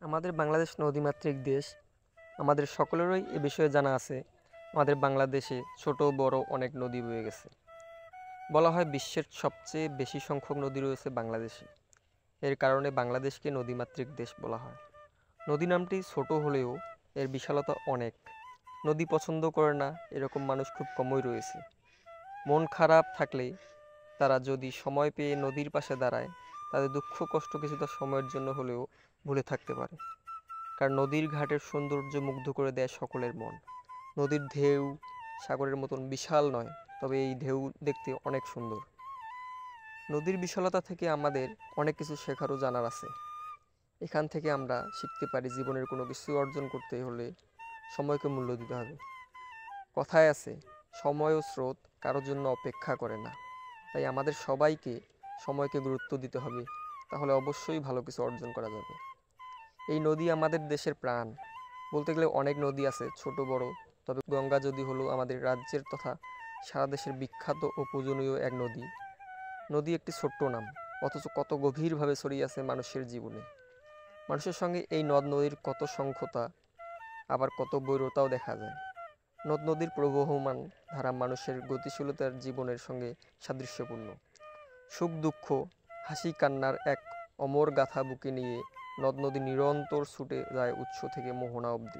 আমাদের বাংলাদেশ নদীমাতৃক দেশ। আমাদের সকলেরই এ বিষয়ে জানা আছে। আমাদের বাংলাদেশে ছোট বড় অনেক নদী বয়ে গেছে। বলা হয় বিশ্বের সবচেয়ে বেশি সংখ্যক নদী রয়েছে বাংলাদেশে। এর কারণে বাংলাদেশকে নদীমাতৃক দেশ বলা হয়। নদী নামটি ছোট হলেও এর বিশালতা অনেক। নদী পছন্দ করে না এরকম মানুষ খুব কমই রয়েছে। মন খারাপ থাকলে তারা যদি সময় পেয়ে নদীর পাশে দাঁড়ায়, তাদের দুঃখ কষ্ট কিছুটা সময়ের জন্য হলেও ভুলে থাকতে পারে। কারণ নদীর ঘাটের সৌন্দর্য মুগ্ধ করে দেয় সকলের মন। নদীর ঢেউ সাগরের মতন বিশাল নয়, তবে এই ঢেউ দেখতে অনেক সুন্দর। নদীর বিশালতা থেকে আমাদের অনেক কিছু শেখার ও জানার আছে। এখান থেকে আমরা শিখতে পারি জীবনের কোনো কিছু অর্জন করতে হলে সময়কে মূল্য দিতে হবে। কথায় আছে, সময় ও স্রোত কারোর জন্য অপেক্ষা করে না। তাই আমাদের সবাইকে সময়কে গুরুত্ব দিতে হবে, তাহলে অবশ্যই ভালো কিছু অর্জন করা যাবে। এই নদী আমাদের দেশের প্রাণ। বলতে গেলে অনেক নদী আছে ছোট বড়, তবে গঙ্গা নদী হলো আমাদের রাজ্যের তথা সারা দেশের বিখ্যাত ও পূজনীয় এক নদী। নদী একটি ছোট্ট নাম, অথচ কত গভীরভাবে ছড়িয়ে আছে মানুষের জীবনে। মানুষের সঙ্গে এই নদ নদীর কত সংখ্যতা, আবার কত বৈরতাও দেখা যায়। নদ নদীর প্রবহমান ধারা মানুষের গতিশীলতার জীবনের সঙ্গে সাদৃশ্যপূর্ণ। সুখ দুঃখ, হাসি কান্নার এক অমর গাথা বুকে নিয়ে নদ নদী নিরন্তর ছুটে যায় উৎস থেকে মোহনা অবধি।